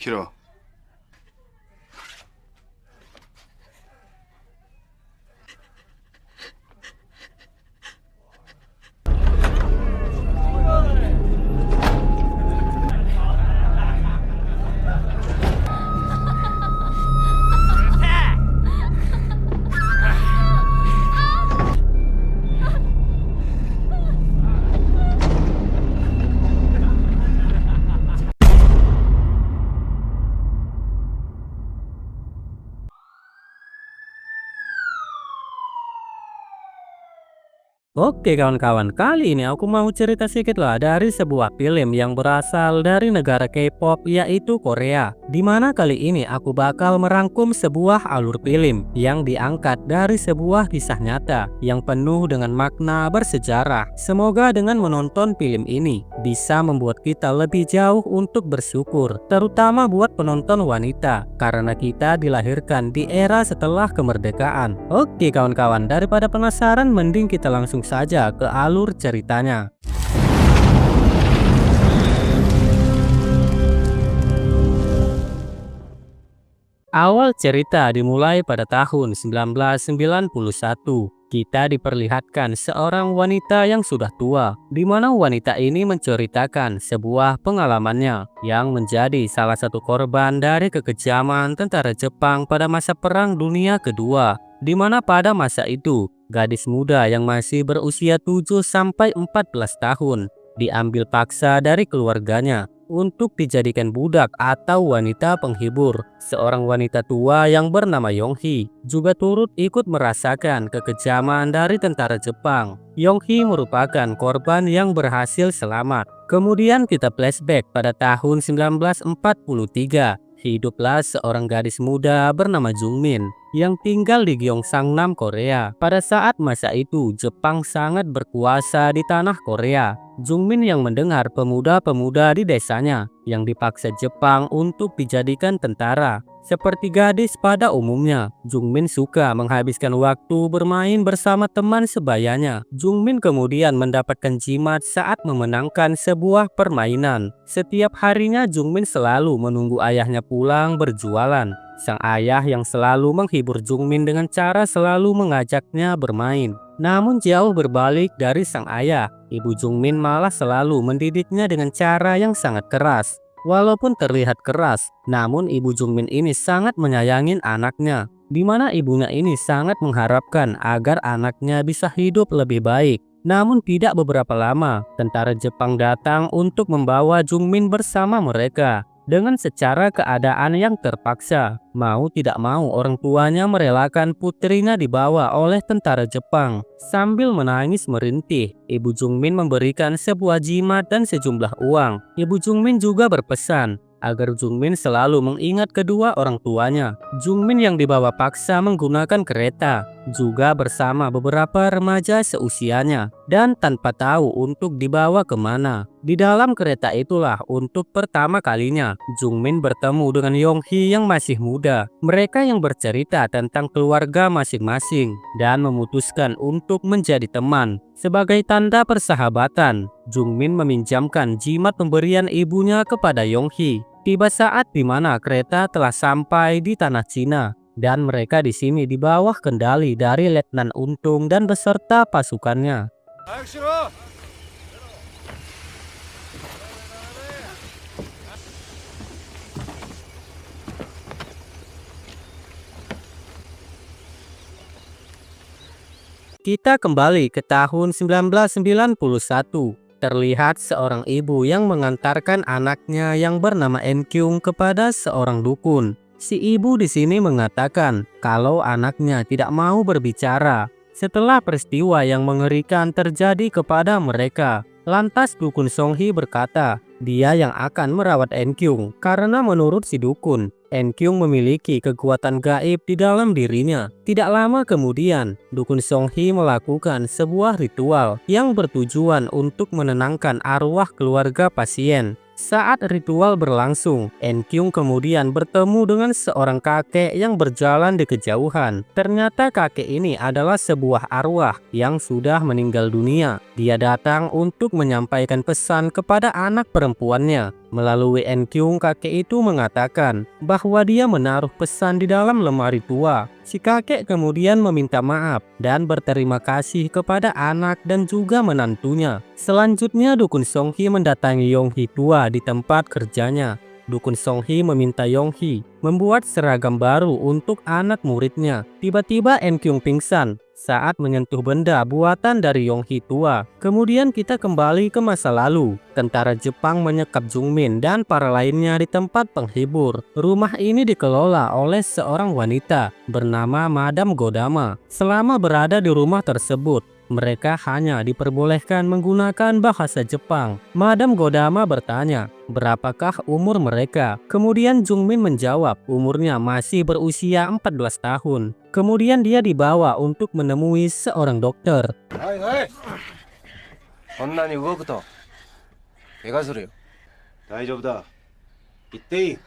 길어. Oke kawan-kawan, kali ini aku mau cerita sedikit lah dari sebuah film yang berasal dari negara K-pop yaitu Korea. Dimana kali ini aku bakal merangkum sebuah alur film yang diangkat dari sebuah kisah nyata yang penuh dengan makna bersejarah. Semoga dengan menonton film ini bisa membuat kita lebih jauh untuk bersyukur, terutama buat penonton wanita, karena kita dilahirkan di era setelah kemerdekaan. Oke kawan-kawan, daripada penasaran mending kita langsung saja ke alur ceritanya. Awal cerita dimulai pada tahun 1991. Kita diperlihatkan seorang wanita yang sudah tua, di mana wanita ini menceritakan sebuah pengalamannya yang menjadi salah satu korban dari kekejaman tentara Jepang pada masa Perang Dunia Kedua, di mana pada masa itu gadis muda yang masih berusia 7-14 tahun diambil paksa dari keluarganya untuk dijadikan budak atau wanita penghibur. Seorang wanita tua yang bernama Yonghi juga turut ikut merasakan kekejaman dari tentara Jepang. Yonghi merupakan korban yang berhasil selamat. Kemudian kita flashback pada tahun 1943. Hiduplah seorang gadis muda bernama Jungmin yang tinggal di Gyeongsangnam, Korea. Pada saat masa itu, Jepang sangat berkuasa di tanah Korea. Jungmin yang mendengar pemuda-pemuda di desanya yang dipaksa Jepang untuk dijadikan tentara. Seperti gadis pada umumnya, Jungmin suka menghabiskan waktu bermain bersama teman sebayanya. Jungmin kemudian mendapatkan jimat saat memenangkan sebuah permainan. Setiap harinya Jungmin selalu menunggu ayahnya pulang berjualan. Sang ayah yang selalu menghibur Jungmin dengan cara selalu mengajaknya bermain. Namun jauh berbalik dari sang ayah, ibu Jungmin malah selalu mendidiknya dengan cara yang sangat keras. Walaupun terlihat keras, namun ibu Jungmin ini sangat menyayangin anaknya, di mana ibunya ini sangat mengharapkan agar anaknya bisa hidup lebih baik. Namun tidak beberapa lama, tentara Jepang datang untuk membawa Jungmin bersama mereka. Dengan secara keadaan yang terpaksa, mau tidak mau orang tuanya merelakan putrinya dibawa oleh tentara Jepang. Sambil menangis merintih, ibu Jungmin memberikan sebuah jimat dan sejumlah uang. Ibu Jungmin juga berpesan agar Jungmin selalu mengingat kedua orang tuanya. Jungmin yang dibawa paksa menggunakan kereta, juga bersama beberapa remaja seusianya, dan tanpa tahu untuk dibawa kemana. Di dalam kereta itulah untuk pertama kalinya Jungmin bertemu dengan Yonghi yang masih muda. Mereka yang bercerita tentang keluarga masing-masing dan memutuskan untuk menjadi teman. Sebagai tanda persahabatan, Jungmin meminjamkan jimat pemberian ibunya kepada Yonghi. Tiba saat di mana kereta telah sampai di tanah Cina dan mereka di sini di bawah kendali dari Letnan Untung dan beserta pasukannya. Kita kembali ke tahun 1991. Terlihat seorang ibu yang mengantarkan anaknya yang bernama Enkyung kepada seorang dukun. Si ibu di sini mengatakan kalau anaknya tidak mau berbicara setelah peristiwa yang mengerikan terjadi kepada mereka. Lantas dukun Songhee berkata, dia yang akan merawat Enkyung karena menurut si dukun, Enkyung memiliki kekuatan gaib di dalam dirinya. Tidak lama kemudian, dukun Songhee melakukan sebuah ritual yang bertujuan untuk menenangkan arwah keluarga pasien. Saat ritual berlangsung, Enkyung kemudian bertemu dengan seorang kakek yang berjalan di kejauhan. Ternyata kakek ini adalah sebuah arwah yang sudah meninggal dunia. Dia datang untuk menyampaikan pesan kepada anak perempuannya. Melalui Enkyung, kakek itu mengatakan bahwa dia menaruh pesan di dalam lemari tua. Si kakek kemudian meminta maaf dan berterima kasih kepada anak dan juga menantunya. Selanjutnya Dukun Songhee mendatangi Yonghee tua di tempat kerjanya. Dukun Songhee meminta Yonghee membuat seragam baru untuk anak muridnya. Tiba-tiba Enkyung pingsan saat menyentuh benda buatan dari Yonghee tua. Kemudian kita kembali ke masa lalu. Tentara Jepang menyekap Jungmin dan para lainnya di tempat penghibur. Rumah ini dikelola oleh seorang wanita bernama Madame Godama. Selama berada di rumah tersebut, mereka hanya diperbolehkan menggunakan bahasa Jepang. Madame Godama bertanya, berapakah umur mereka? Kemudian Jungmin menjawab, umurnya masih berusia 14 tahun. Kemudian dia dibawa untuk menemui seorang dokter. Hai, hai. こんなに動くと怪我するよ。大丈夫だ。行っていい。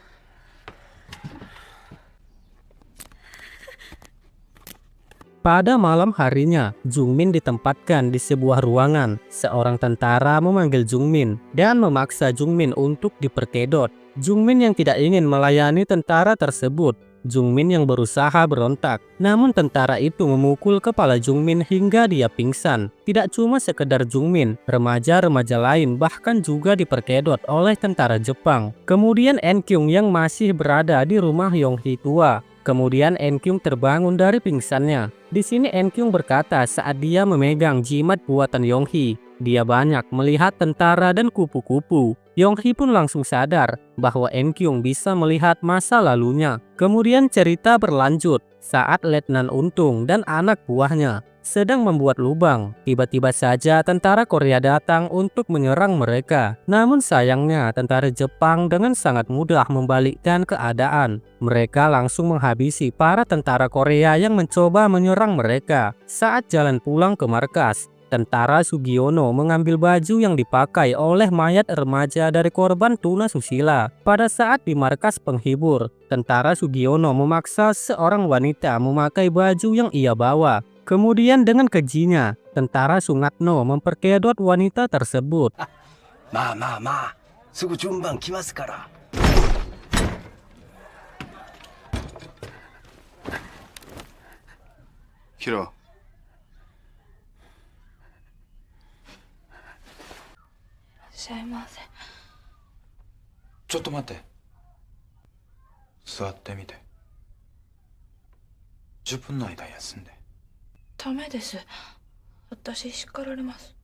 Pada malam harinya, Jungmin ditempatkan di sebuah ruangan. Seorang tentara memanggil Jungmin dan memaksa Jungmin untuk diperkedot. Jungmin yang tidak ingin melayani tentara tersebut. Jungmin yang berusaha berontak. Namun tentara itu memukul kepala Jungmin hingga dia pingsan. Tidak cuma sekedar Jungmin, remaja-remaja lain bahkan juga diperkedot oleh tentara Jepang. Kemudian Enkyung yang masih berada di rumah Yonghee tua. Kemudian Enkyung terbangun dari pingsannya. Di sini Enkyung berkata saat dia memegang jimat buatan Yonghee, dia banyak melihat tentara dan kupu-kupu. Yonghee pun langsung sadar bahwa Enkyung bisa melihat masa lalunya. Kemudian cerita berlanjut saat Letnan Untung dan anak buahnya sedang membuat lubang. Tiba-tiba saja tentara Korea datang untuk menyerang mereka. Namun sayangnya tentara Jepang dengan sangat mudah membalikkan keadaan. Mereka langsung menghabisi para tentara Korea yang mencoba menyerang mereka. Saat jalan pulang ke markas, tentara Sugiono mengambil baju yang dipakai oleh mayat remaja dari korban tuna susila. Pada saat di markas penghibur, tentara Sugiono memaksa seorang wanita memakai baju yang ia bawa. Kemudian dengan kejinya, tentara Sungatno memperkedot wanita tersebut. Ma, sugu junban kimasu kara. Hiro. すいません。ちょっと待って。座ってみて。10分の間休んで。ダメです。私叱られます。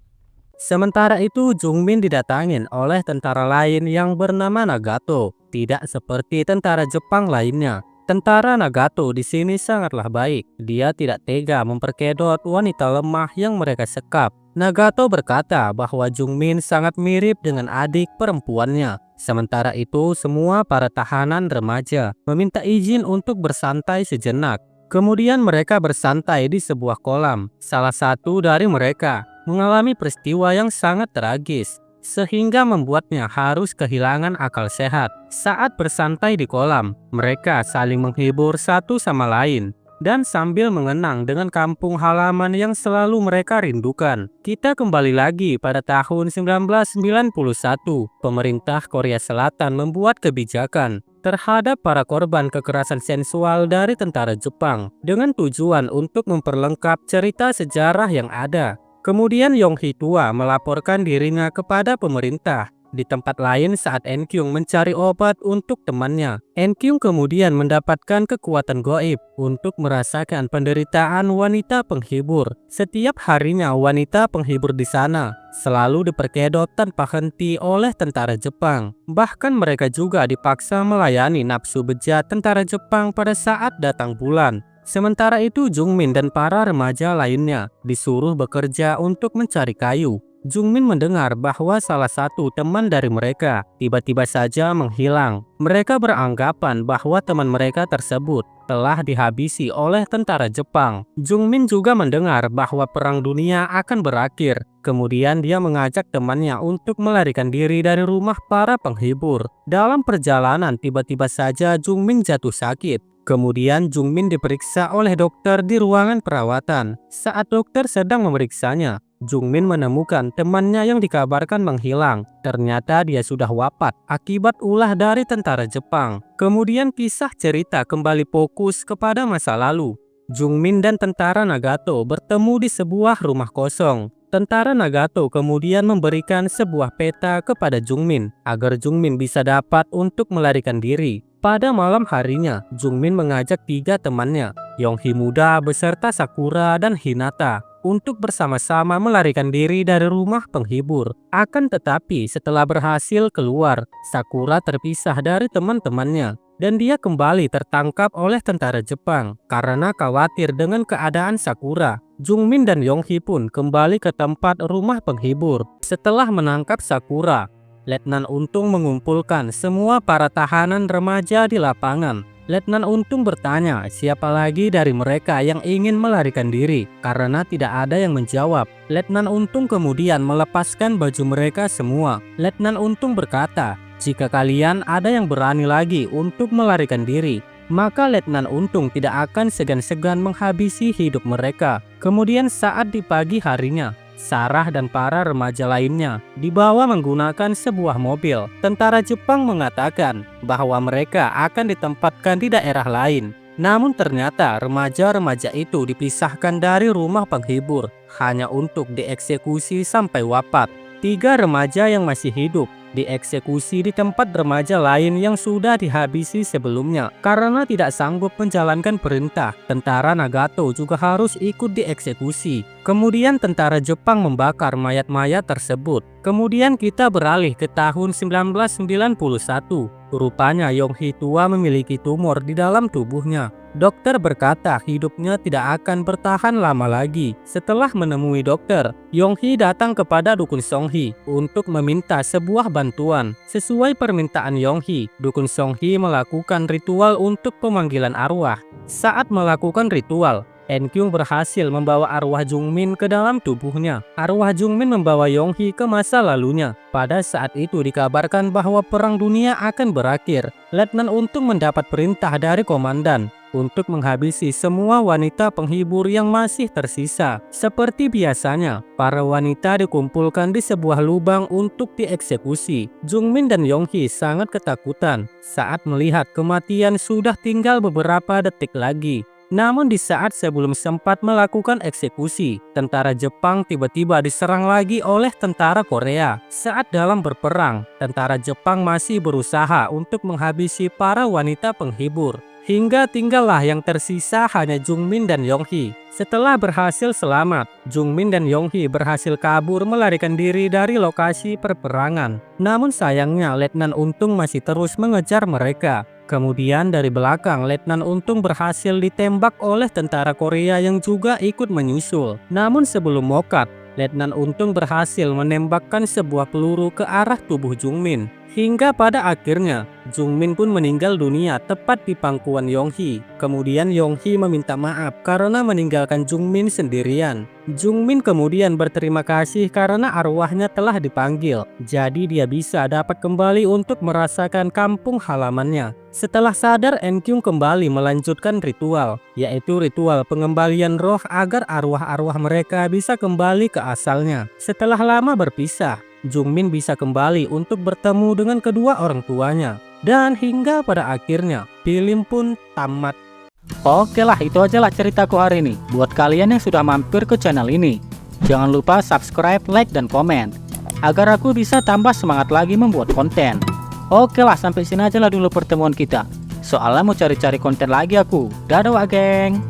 Sementara itu Jungmin didatangin oleh tentara lain yang bernama Nagato. Tidak seperti tentara Jepang lainnya. Tentara Nagato di sini sangatlah baik. Dia tidak tega memperkedot wanita lemah yang mereka sekap. Nagato berkata bahwa Jungmin sangat mirip dengan adik perempuannya. Sementara itu semua para tahanan remaja meminta izin untuk bersantai sejenak. Kemudian mereka bersantai di sebuah kolam. Salah satu dari mereka mengalami peristiwa yang sangat tragis, sehingga membuatnya harus kehilangan akal sehat. Saat bersantai di kolam, mereka saling menghibur satu sama lain dan sambil mengenang dengan kampung halaman yang selalu mereka rindukan. Kita kembali lagi pada tahun 1991. Pemerintah Korea Selatan membuat kebijakan terhadap para korban kekerasan seksual dari tentara Jepang dengan tujuan untuk memperlengkap cerita sejarah yang ada. Kemudian Yonghee tua melaporkan dirinya kepada pemerintah. Di tempat lain saat Enkyung mencari obat untuk temannya, Enkyung kemudian mendapatkan kekuatan goib untuk merasakan penderitaan wanita penghibur. Setiap harinya wanita penghibur di sana selalu diperkedot tanpa henti oleh tentara Jepang. Bahkan mereka juga dipaksa melayani nafsu bejat tentara Jepang pada saat datang bulan. Sementara itu Jungmin dan para remaja lainnya disuruh bekerja untuk mencari kayu. Jungmin mendengar bahwa salah satu teman dari mereka tiba-tiba saja menghilang. Mereka beranggapan bahwa teman mereka tersebut telah dihabisi oleh tentara Jepang. Jungmin juga mendengar bahwa perang dunia akan berakhir. Kemudian dia mengajak temannya untuk melarikan diri dari rumah para penghibur. Dalam perjalanan tiba-tiba saja Jungmin jatuh sakit. Kemudian Jungmin diperiksa oleh dokter di ruangan perawatan. Saat dokter sedang memeriksanya, Jungmin menemukan temannya yang dikabarkan menghilang. Ternyata dia sudah wafat akibat ulah dari tentara Jepang. Kemudian kisah cerita kembali fokus kepada masa lalu. Jungmin dan tentara Nagato bertemu di sebuah rumah kosong. Tentara Nagato kemudian memberikan sebuah peta kepada Jungmin agar Jungmin bisa dapat untuk melarikan diri. Pada malam harinya, Jungmin mengajak 3 temannya, Yonghi muda beserta Sakura dan Hinata, untuk bersama-sama melarikan diri dari rumah penghibur. Akan tetapi setelah berhasil keluar, Sakura terpisah dari teman-temannya dan dia kembali tertangkap oleh tentara Jepang. Karena khawatir dengan keadaan Sakura, Jungmin dan Yonghi pun kembali ke tempat rumah penghibur. Setelah menangkap Sakura, Letnan Untung mengumpulkan semua para tahanan remaja di lapangan. Letnan Untung bertanya siapa lagi dari mereka yang ingin melarikan diri. Karena tidak ada yang menjawab, Letnan Untung kemudian melepaskan baju mereka semua. Letnan Untung berkata, jika kalian ada yang berani lagi untuk melarikan diri, maka Letnan Untung tidak akan segan-segan menghabisi hidup mereka. Kemudian saat di pagi harinya, Sarah dan para remaja lainnya dibawa menggunakan sebuah mobil. Tentara Jepang mengatakan bahwa mereka akan ditempatkan di daerah lain. Namun ternyata remaja-remaja itu dipisahkan dari rumah penghibur hanya untuk dieksekusi sampai wafat. 3 remaja yang masih hidup dieksekusi di tempat remaja lain yang sudah dihabisi sebelumnya. Karena tidak sanggup menjalankan perintah, tentara Nagato juga harus ikut dieksekusi. Kemudian tentara Jepang membakar mayat-mayat tersebut. Kemudian kita beralih ke tahun 1991. Rupanya Yonghi tua memiliki tumor di dalam tubuhnya. Dokter berkata hidupnya tidak akan bertahan lama lagi. Setelah menemui dokter, Yonghi datang kepada Dukun Songhi untuk meminta sebuah bantuan. Sesuai permintaan Yonghi, Dukun Songhi melakukan ritual untuk pemanggilan arwah. Saat melakukan ritual, Enkyung berhasil membawa arwah Jungmin ke dalam tubuhnya. Arwah Jungmin membawa Yonghi ke masa lalunya. Pada saat itu dikabarkan bahwa perang dunia akan berakhir. Letnan Untung mendapat perintah dari komandan untuk menghabisi semua wanita penghibur yang masih tersisa. Seperti biasanya, para wanita dikumpulkan di sebuah lubang untuk dieksekusi. Jungmin dan Yonghi sangat ketakutan saat melihat kematian sudah tinggal beberapa detik lagi. Namun di saat sebelum sempat melakukan eksekusi, tentara Jepang tiba-tiba diserang lagi oleh tentara Korea. Saat dalam berperang, tentara Jepang masih berusaha untuk menghabisi para wanita penghibur. Hingga tinggallah yang tersisa hanya Jungmin dan Yonghi. Setelah berhasil selamat, Jungmin dan Yonghi berhasil kabur melarikan diri dari lokasi perperangan. Namun sayangnya Letnan Untung masih terus mengejar mereka. Kemudian dari belakang Letnan Untung berhasil ditembak oleh tentara Korea yang juga ikut menyusul. Namun sebelum mokat, Letnan Untung berhasil menembakkan sebuah peluru ke arah tubuh Jungmin. Hingga pada akhirnya, Jungmin pun meninggal dunia tepat di pangkuan Yonghi. Kemudian Yonghi meminta maaf karena meninggalkan Jungmin sendirian. Jungmin kemudian berterima kasih karena arwahnya telah dipanggil. Jadi dia bisa dapat kembali untuk merasakan kampung halamannya. Setelah sadar, Enkyung kembali melanjutkan ritual, yaitu ritual pengembalian roh agar arwah-arwah mereka bisa kembali ke asalnya. Setelah lama berpisah, Jungmin bisa kembali untuk bertemu dengan kedua orang tuanya. Dan hingga pada akhirnya, film pun tamat. Oke lah, itu aja lah ceritaku hari ini. Buat kalian yang sudah mampir ke channel ini, jangan lupa subscribe, like, dan komen, agar aku bisa tambah semangat lagi membuat konten. Oke lah, sampai sini aja lah dulu pertemuan kita. Soalnya mau cari-cari konten lagi aku. Dadah wak geng.